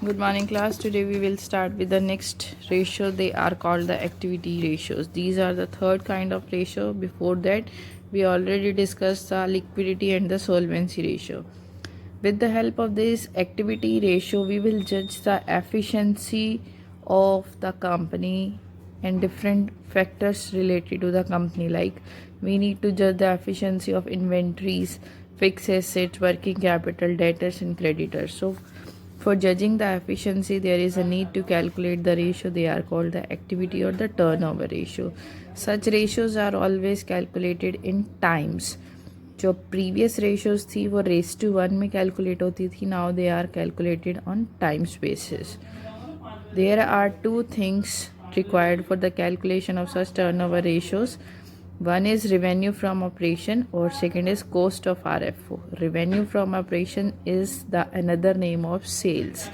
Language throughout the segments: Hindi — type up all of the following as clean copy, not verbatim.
Good morning class. Today we will start with the next ratio. They are called the activity ratios. These are the third kind of ratio. Before that we already discussed the liquidity and the solvency ratio. With the help of this activity ratio we will judge the efficiency of the company and different factors related to the company, like we need to judge the efficiency of inventories, fixed assets, working capital, debtors and creditors. So for judging the efficiency, there is a need to calculate the ratio. They are called the activity or the turnover ratio. Such ratios are always calculated in times. जो प्रीवियस रेशियोज थी वो रेस टू 1 में कैलकुलेट होती थी. Now they are calculated on times basis. There are two things required for the calculation of such turnover ratios. One is revenue from operation or second is cost of RFO. Revenue from operation is the another name of sales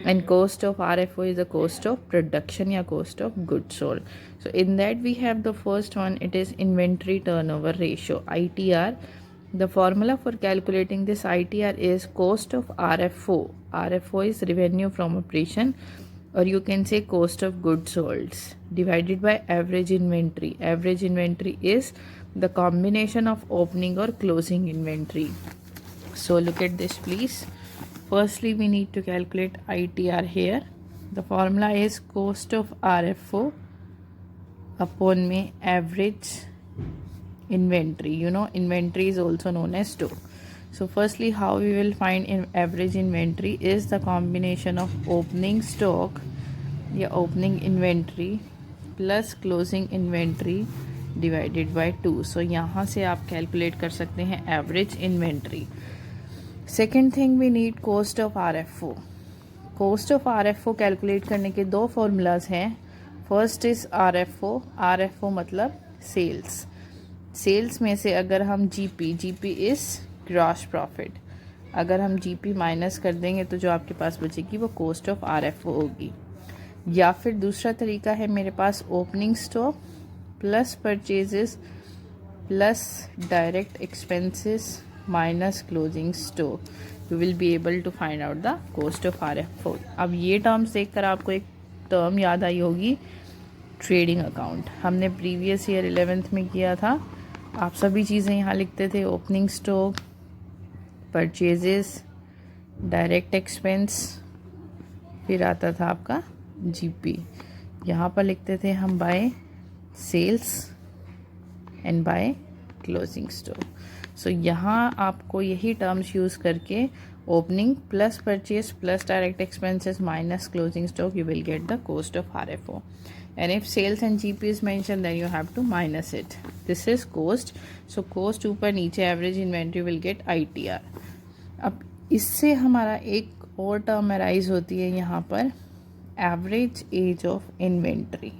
and cost of RFO is the cost of production or cost of goods sold. So in that we have the first one, it is inventory turnover ratio, ITR. The formula for calculating this ITR is cost of RFO. RFO is revenue from operation, or you can say cost of goods sold, divided by average inventory. Average inventory is the combination of opening or closing inventory. So look at this please. Firstly we need to calculate ITR here. The formula is cost of RFO upon में average inventory. You know inventory is also known as stock. So firstly how we will find average inventory is the combination of opening stock या opening inventory plus closing inventory divided by 2. So यहाँ से आप calculate कर सकते हैं average inventory. Second thing we need cost of RFO. Cost of RFO calculate करने के दो formulas हैं. First is RFO. RFO मतलब sales. Sales में से अगर हम GP is ग्रॉस प्रॉफिट, अगर हम जीपी माइनस कर देंगे तो जो आपके पास बचेगी वो कॉस्ट ऑफ आरएफओ होगी. या फिर दूसरा तरीका है मेरे पास opening stock plus purchases plus direct expenses minus closing stock. You will be able to find out the cost of RFO. अब ये टर्म्स देखकर आपको एक टर्म याद आई होगी, ट्रेडिंग अकाउंट. हमने प्रीवियस ईयर 11th में किया था. आप सभी चीज़ें यहाँ लिखते थे, opening stock, purchases, direct expense, फिर आता था आपका जीपी. यहाँ पर लिखते थे हम by sales and by closing stock. So यहाँ आपको यही टर्म्स यूज़ करके opening plus purchase plus direct expenses minus closing stock you will get the cost of RFO. And if sales and GP is mentioned then you have to minus it. This is cost. So cost ऊपर नीचे average inventory will get ITR. अब इससे हमारा एक और टर्म अराइज होती है यहाँ पर, average age of inventory.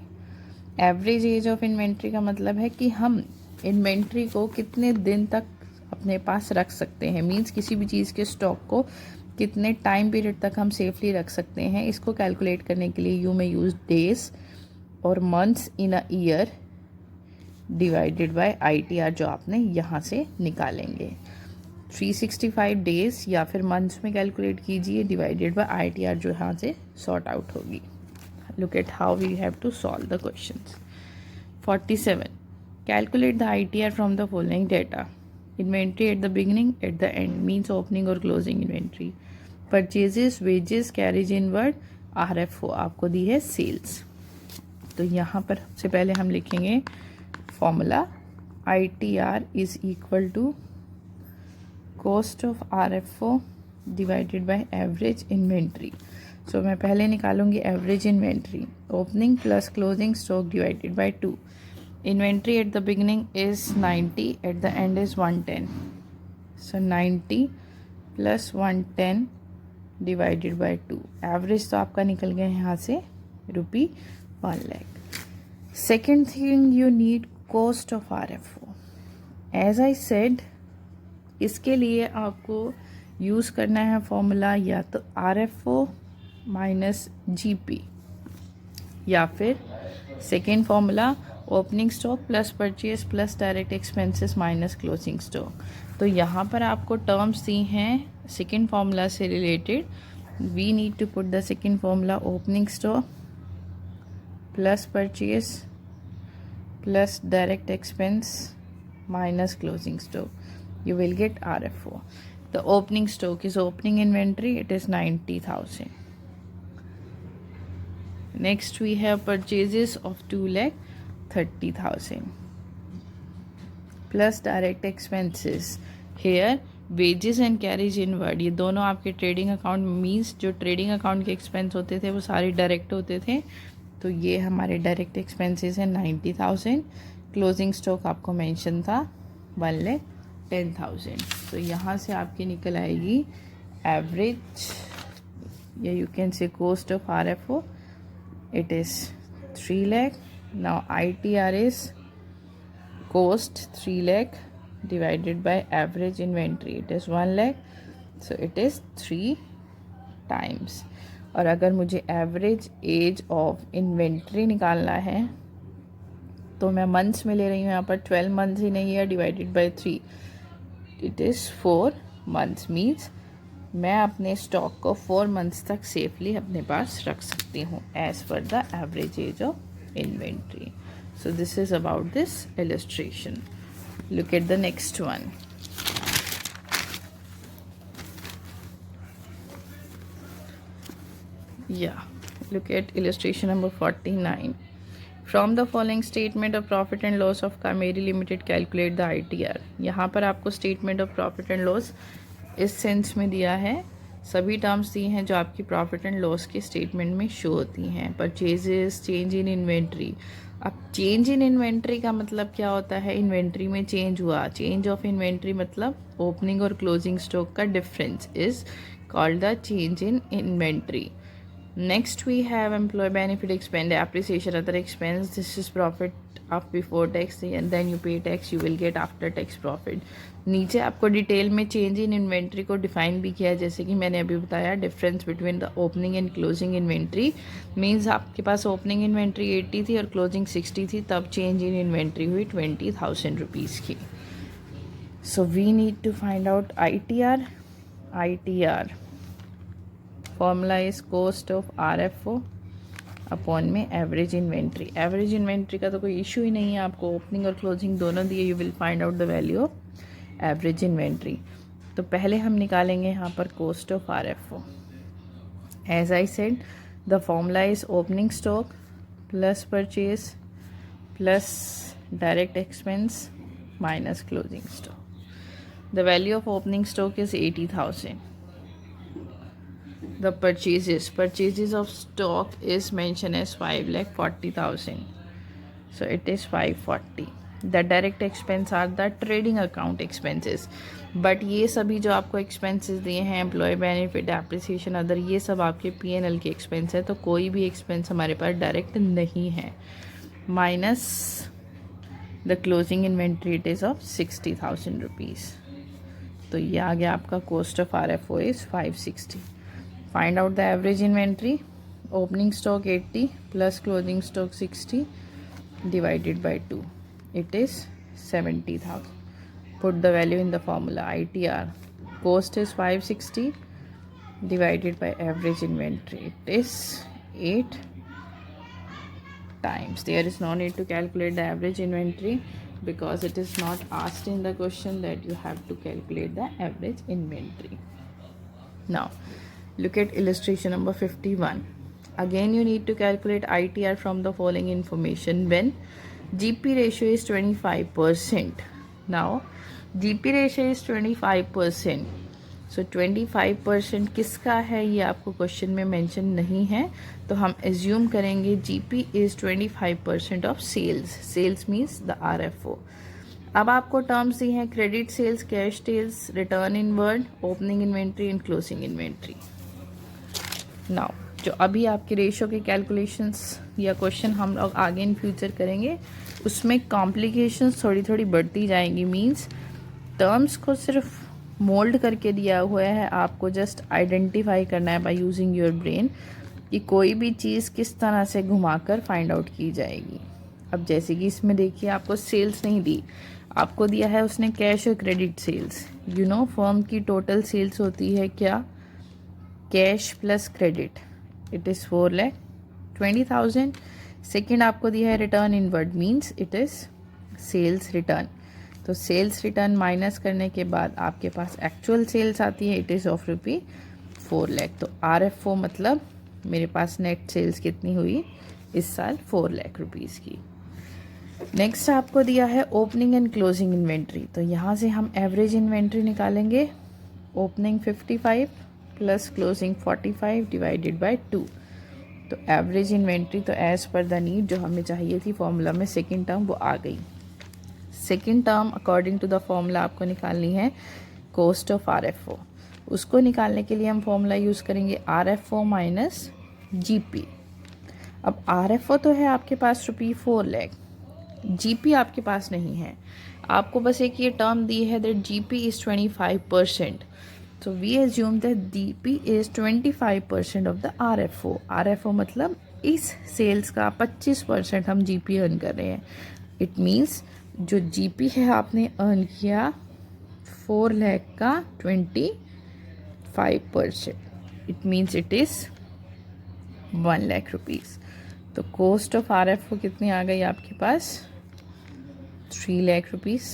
Average age of inventory का मतलब है कि हम इन्वेंट्री को कितने दिन तक अपने पास रख सकते हैं. मीन्स किसी भी चीज़ के स्टॉक को कितने टाइम पीरियड तक हम सेफली रख सकते हैं. इसको कैलकुलेट करने के लिए यू में यूज डेज और months in a year divided by ITR जो आपने यहाँ से निकालेंगे. 365 डेज या फिर मंथ्स में कैलकुलेट कीजिए डिवाइडेड बाय ITR जो यहाँ से सॉर्ट आउट होगी. Look at how we have to solve the questions. 47. Calculate the ITR from the following data. Inventory at the beginning, at the end means opening और closing inventory. Purchases, wages, carriage inward, RFO आपको दी है सेल्स. तो यहाँ पर सबसे पहले हम लिखेंगे formula ITR is equal to cost of RFO divided by average inventory. So मैं पहले निकालूंगी average inventory. Opening plus closing stock divided by 2. Inventory at the beginning is 90, at the end is 110. So 90 plus 110 divided by 2. Average तो आपका निकल गया यहाँ से ₹1 lakh. Second thing you need cost of RFO. As I said, इसके लिए आपको यूज़ करना है फॉर्मूला या तो RFO माइनस GP या फिर second formula opening stock plus purchase plus direct expenses minus closing stock. तो यहाँ पर आपको टर्म्स दी हैं सेकेंड फार्मूला से related. we need to put the second formula, opening stock plus purchase plus direct expense minus closing stock. You will get RFO. The opening stock is opening inventory, it is 90,000. Next we have purchases of 2,30,000 plus direct expenses. Here wages and carriage inward, ये दोनों आपके ट्रेडिंग अकाउंट मीन्स जो ट्रेडिंग अकाउंट के एक्सपेंस होते थे वो सारे डायरेक्ट होते थे, तो ये हमारे डायरेक्ट एक्सपेंसेस हैं 90,000. क्लोजिंग स्टॉक आपको मेंशन था 1,10,000. तो यहाँ से आपकी निकल आएगी एवरेज, या you can say cost of RFO, it is 3 lakh. Now ITR is cost 3 lakh divided by average inventory, it is 1 lakh, so it is 3 times. और अगर मुझे एवरेज एज ऑफ इन्वेंट्री निकालना है तो मैं मंथ्स में ले रही हूँ, यहाँ पर 12 मंथ्स ही नहीं है, divided by 3, it is 4 months. Means मैं अपने स्टॉक को 4 मंथ्स तक सेफली अपने पास रख सकती हूँ as per the average age of inventory. So this is about this illustration. Look at the next one. Yeah, look at illustration number 49. From the following statement of profit and loss of Kameri Limited, calculate the ITR. यहाँ पर आपको statement of profit and loss इस सेंस में दिया है, सभी टर्म्स दी हैं जो आपकी प्रॉफिट एंड लॉस के स्टेटमेंट में शो होती हैं. Purchases, change in inventory. अब चेंज इन इन्वेंट्री का मतलब क्या होता है, इन्वेंट्री में चेंज हुआ. चेंज ऑफ इन्वेंट्री मतलब ओपनिंग और क्लोजिंग स्टॉक का difference is called the change in inventory. Next we have employ benefit expend, appreciation, other expense. This is profit of before tax and then you पे tax, you will get after tax profit. नीचे आपको डिटेल में चेंज इन इन्वेंट्री को डिफाइन भी किया है, जैसे कि मैंने अभी बताया. Difference between the opening and closing inventory means आपके पास ओपनिंग इन्वेंट्री 80 थी और क्लोजिंग 60 थी, तब चेंज इन इन्वेंट्री हुई 20,000 रुपीज़ की. So we need to find out ITR. ITR formula is cost of RFO upon में एवरेज इन्वेंट्री. एवरेज इन्वेंट्री का तो कोई इशू ही नहीं है, आपको ओपनिंग और क्लोजिंग दोनों दिए. You will find out the value of average inventory. तो पहले हम निकालेंगे यहाँ पर cost of RFO. As I said the formula is opening stock plus purchase plus direct expense minus closing stock. The value of opening stock is 80,000. The purchases of stock is mentioned as 5,40,000, so it is 540. The direct expense are the trading account expenses, but ये सभी जो आपको expenses दिए हैं, एम्प्लॉय बेनिफिट, एप्रिसिएशन, अदर, ये सब आपके P&L के expense है, तो कोई भी expense हमारे पास डायरेक्ट नहीं है. Minus the closing inventory it is of 60,000 rupees. तो ये आ गया आपका cost of RFO is 560. Find out the average inventory. Opening stock 80 plus closing stock 60 divided by 2. It is 70,000. Put the value in the formula. ITR. Cost is 560 divided by average inventory. It is 8 times. There is no need to calculate the average inventory because it is not asked in the question that you have to calculate the average inventory. Now, look at illustration number 51. Again, you need to calculate ITR from the following information when GP ratio is 25%. Now, GP ratio is 25%. So, 25% किसका है ये आपको क्वेश्चन में मेंशन नहीं है, तो हम एज्यूम करेंगे GP is 25% of sales. Sales means the RFO. अब आपको टर्म्स दी हैं credit sales, cash sales, return inward, opening inventory and closing inventory. Now जो अभी आपके रेशो के कैलकुलेशंस या क्वेश्चन हम लोग आगे इन फ्यूचर करेंगे, उसमें कॉम्प्लिकेशंस थोड़ी थोड़ी बढ़ती जाएंगी. मींस टर्म्स को सिर्फ मोल्ड करके दिया हुआ है, आपको जस्ट आइडेंटिफाई करना है बाय यूजिंग योर ब्रेन कि कोई भी चीज़ किस तरह से घुमाकर फाइंड आउट की जाएगी. अब जैसे कि इसमें देखिए आपको सेल्स नहीं दी, आपको दिया है उसने कैश और क्रेडिट सेल्स. फर्म की टोटल सेल्स होती है क्या, cash plus credit, it is 4,20,000. Second आपको दिया है return inward, means it is sales return. तो सेल्स रिटर्न माइनस करने के बाद आपके पास एक्चुअल सेल्स आती है, it is of rupee 4 lakh. तो RFO मतलब मेरे पास नेट सेल्स कितनी हुई इस साल, 4 लाख रुपीज़ की. नेक्स्ट आपको दिया है ओपनिंग एंड क्लोजिंग इन्वेंट्री. तो यहाँ से हम एवरेज इन्वेंट्री निकालेंगे. Opening 55 plus closing 45 divided by 2. तो एवरेज इन्वेंट्री तो एज़ पर द नीड जो हमें चाहिए थी फॉर्मूला में सेकंड टर्म वो आ गई. Second term according to the formula आपको निकालनी है कॉस्ट ऑफ RFO. उसको निकालने के लिए हम फॉर्मूला यूज़ करेंगे RFO माइनस GP. अब RFO तो है आपके पास रुपी 4 लाख, GP आपके पास नहीं है. आपको बस एक ये टर्म दी है that GP is 25%. So we assume that GP is 25% of the RFO. RFO मतलब इस सेल्स का 25% हम GP अर्न कर रहे हैं. इट मीन्स जो GP है आपने अर्न किया 4 लाख का 25%. It means it is 1 lakh rupees. तो कॉस्ट ऑफ RFO कितनी आ गई आपके पास, 3 lakh rupees.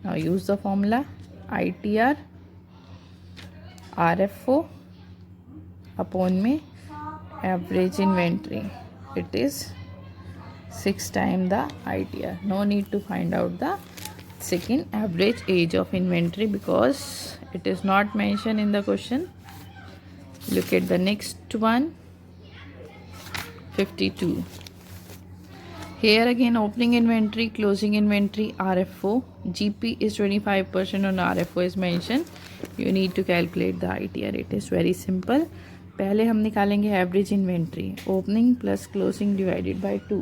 Now use the formula ITR RFO upon में average inventory, it is 6 times the ITR. No need to find out the second average age of inventory because it is not mentioned in the question. Look at the next one, 52. Here again opening inventory, closing inventory, RFO, GP is 25% on RFO is mentioned. You need to calculate the ITR. It is very simple. पहले हम निकालेंगे average inventory. Opening plus closing divided by 2.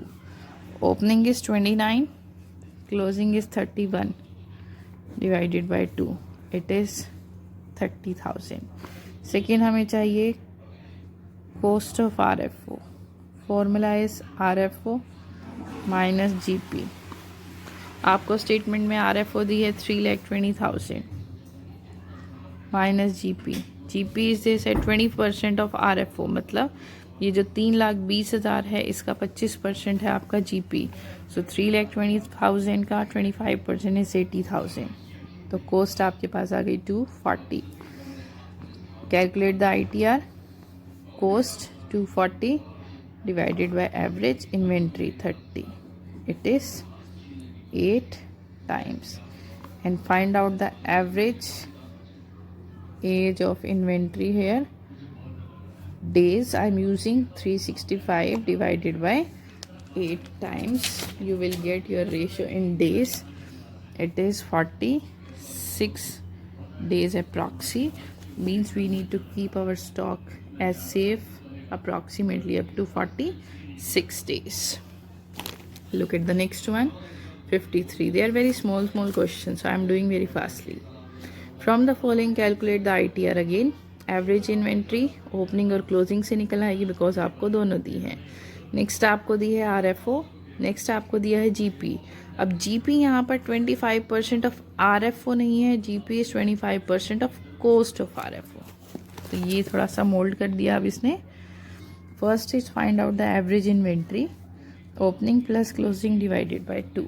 Opening is 29, closing is 31 divided by 2. It is 30,000. Second हमें चाहिए cost of RFO. Formula is RFO minus GP. आपको स्टेटमेंट में RFO दी है 3,20,000 minus GP. GP is this है 20% ऑफ RFO, मतलब ये जो 3,20,000 है इसका 25% है आपका GP. सो 3,20,000 का 25% इज 80,000. तो कॉस्ट आपके पास आ गई 240. Calculate the ITR. Cost 240 divided by average inventory 30. It is 8 times. And find out the average age of inventory here. Days I'm using 365 divided by 8 times. You will get your ratio in days. It is 46 days approxi. Means we need to keep our stock as safe approximately up to 46 days. Look at the next one, 53. They are very small questions, so I am doing very fastly. From the following calculate the ITR. again average inventory opening और क्लोजिंग से निकल आएगी बिकॉज आपको दोनों दी है. नेक्स्ट आपको दी है RFO. नेक्स्ट आपको दिया है GP. अब GP यहाँ पर 25% ऑफ RFO नहीं है, GP is 25% of cost of RFO. तो ये थोड़ा सा मोल्ड कर दिया अब इसने. First is find out the average inventory. Opening plus closing divided by 2.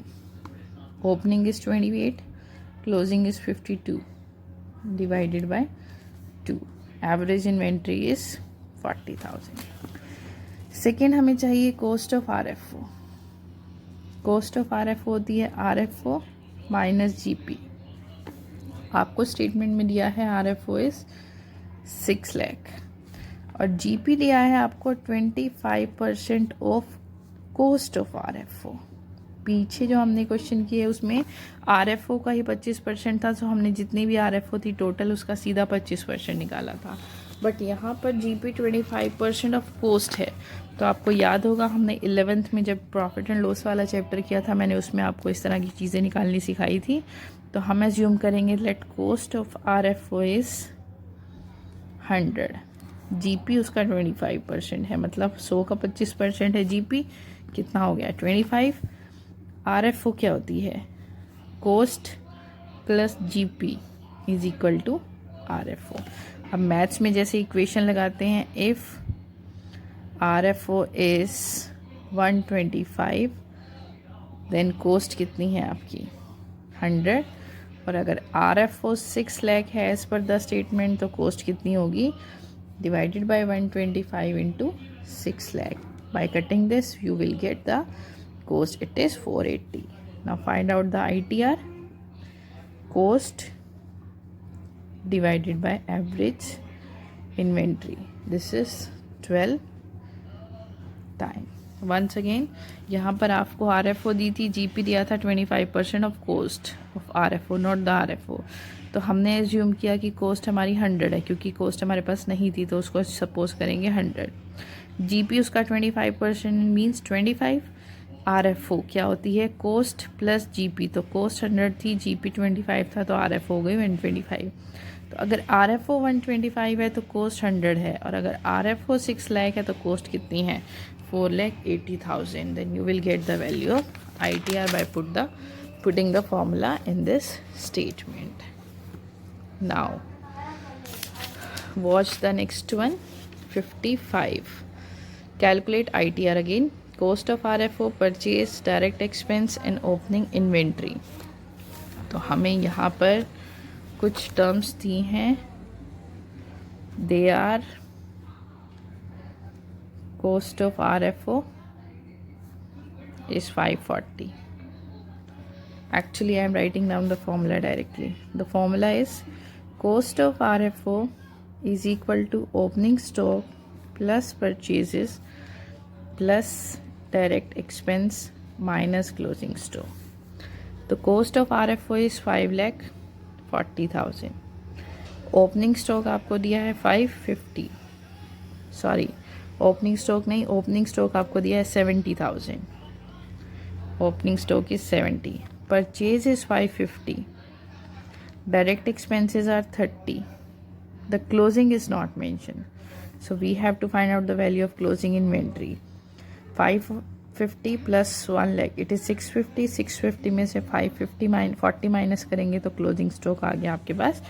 Opening is 28, closing is 52 divided by 2. Average inventory is 40,000. Second हमें चाहिए cost of RFO. Cost of RFO होती है RFO minus GP. आपको स्टेटमेंट में दिया है RFO is 6 लाख और GP दिया है आपको 25% ऑफ कॉस्ट ऑफ RFO. पीछे जो हमने क्वेश्चन किए उसमें RFO का ही 25% था, तो हमने जितनी भी RFO थी टोटल उसका सीधा 25% निकाला था. बट यहाँ पर GP 25% ऑफ कॉस्ट है. तो आपको याद होगा हमने 11th में जब प्रॉफिट एंड लॉस वाला चैप्टर किया था, मैंने उसमें आपको इस तरह की चीज़ें निकालनी सिखाई थी. तो हम एज्यूम करेंगे let cost of RFO is 100, GP उसका 25% है, मतलब 100 का 25% है GP, कितना हो गया 25. RFO क्या होती है, cost plus GP is equal to RFO. अब मैथ्स में जैसे इक्वेशन लगाते हैं, if RFO is 125 then cost कितनी है आपकी 100, और अगर RFO 6 लाख है एज़ पर द स्टेटमेंट तो कोस्ट कितनी होगी divided by 125 into 6 lakh. By cutting this you will get the cost, it is 480. Now find out the ITR. Cost divided by average inventory, this is 12 time. Once again यहाँ पर आपको RFO दी थी, GP दिया था 25% of cost of RFO, not the RFO. तो हमने एज्यूम किया कि कोस्ट हमारी 100 है, क्योंकि कोस्ट हमारे पास नहीं थी तो उसको सपोज करेंगे 100. GP उसका 25% मीन्स 25. RFO क्या होती है कोस्ट प्लस GP, तो कोस्ट 100 थी, GP 25 था, तो RFO हो गई 125. तो अगर RFO 125 है तो कोस्ट 100 है, और अगर RFO 6 लाख है तो कोस्ट कितनी है 4,80,000. Then you will get the value of ITR by putting the formula in this statement. Now watch the next one, 55. Calculate ITR again. Cost of RFO, purchase, direct expense and opening inventory. तो हमें यहाँ पर कुछ टर्म्स दी हैं. They are cost of RFO is 540. Actually I am writing down the formula directly. The formula is cost of RFO is equal to opening stock plus purchases plus direct expense minus closing stock. The cost of RFO is 5,40,000. Opening stock आपको दिया है 550, सॉरी ओपनिंग स्टॉक नहीं, ओपनिंग स्टॉक आपको दिया है 70,000. Opening stock is 70. Purchase is 550. Direct expenses are 30. The closing is not mention, so we have to find out the value of closing inventory. 550 plus 1 lakh, it is 650. 650 में से 40 माइनस करेंगे तो क्लोजिंग स्टॉक आ गया आपके पास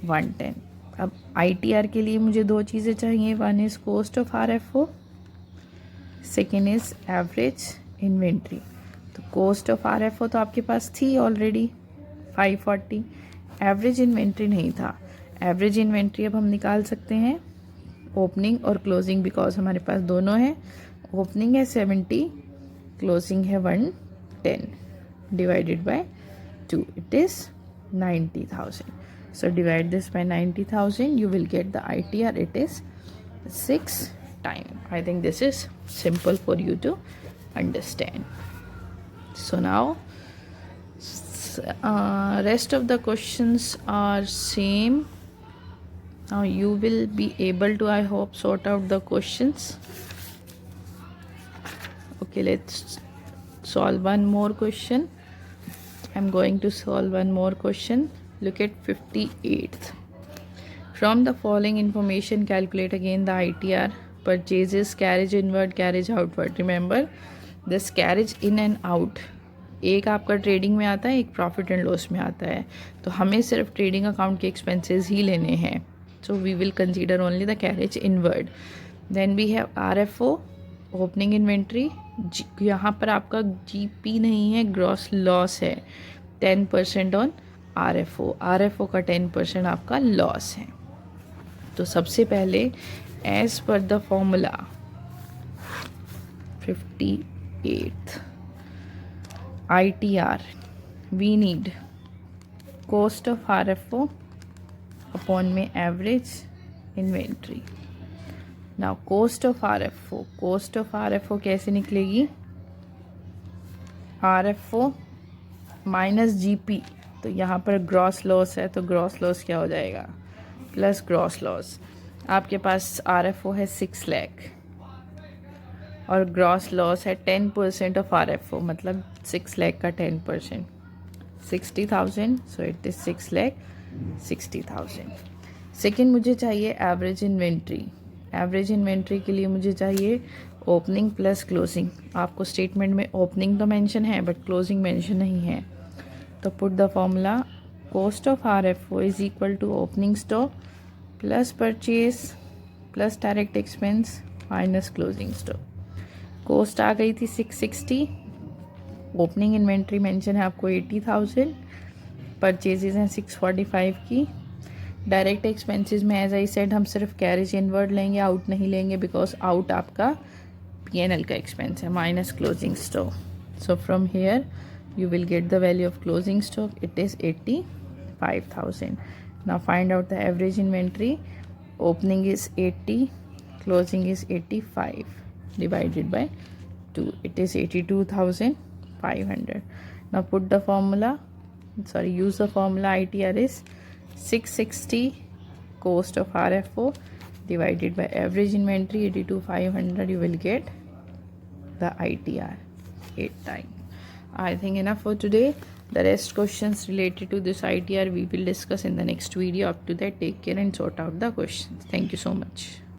110. अब ITR के लिए मुझे दो चीज़ें चाहिए. One is cost of RFO, second is average inventory. तो कॉस्ट ऑफ RFO तो आपके पास थी ऑलरेडी 540. एवरेज इन्वेंट्री नहीं था. एवरेज इन्वेंट्री अब हम निकाल सकते हैं ओपनिंग और क्लोजिंग, बिकॉज हमारे पास दोनों है. ओपनिंग है 70, क्लोजिंग है 110, divided by 2, it is 90,000. So divide this by 90,000, you will get the ITR, it is 6 times. I think this is simple for you to understand. So now rest of the questions are same. Now you will be able to, I hope, sort out the questions. Okay, let's solve one more question. I'm going to solve one more question. Look at 58th. From the following information, calculate again the ITR. Purchases, carriage inward, carriage outward. Remember, this carriage in and out, एक आपका ट्रेडिंग में आता है, एक प्रॉफिट एंड लॉस में आता है. तो हमें सिर्फ ट्रेडिंग अकाउंट के एक्सपेंसेस ही लेने हैं. So we will consider only the carriage inward. Then we have RFO, opening inventory. यहाँ पर आपका GP नहीं है, ग्रॉस लॉस है. 10% ऑन RFO. RFO का 10% आपका लॉस है. तो सबसे पहले as per the formula 58th ITR, we need cost of RFO upon में average inventory. Now cost of RFO कैसे निकलेगी? RFO minus GP. तो यहाँ पर ग्रॉस लॉस है, तो ग्रॉस लॉस क्या हो जाएगा? Plus gross loss. आपके पास RFO है 6 लाख और ग्रॉस लॉस है 10% ऑफ RFO, मतलब 6 लाख का 10% 60,000. So it is 6,60,000. सेकेंड मुझे चाहिए एवरेज इन्वेंट्री. एवरेज इन्वेंट्री के लिए मुझे चाहिए ओपनिंग प्लस क्लोजिंग. आपको स्टेटमेंट में ओपनिंग तो मेंशन है बट क्लोजिंग मेंशन नहीं है. तो put the formula cost of RFO is equal to opening stock plus purchase plus direct expense minus closing stock. कॉस्ट आ गई थी 660, ओपनिंग इन्वेंट्री मेंशन है आपको 80,000, परचेजेज हैं 645 की। डायरेक्ट एक्सपेंसेस में एज आई सेड हम सिर्फ कैरेज इनवर्ड लेंगे, आउट नहीं लेंगे, बिकॉज आउट आपका P&L का एक्सपेंस है, minus closing stock. So from here you will get the value of closing stock. It is 85,000. Now find out the average inventory. Opening is 80, closing is 85, divided by 2. It is 82,500. Now put the formula, use the formula. ITR is 660 cost of RFO divided by average inventory 82,500. You will get the ITR 8 times. I think enough for today. The rest questions related to this ITR we will discuss in the next video. Up to that, take care and sort out the questions. Thank you so much.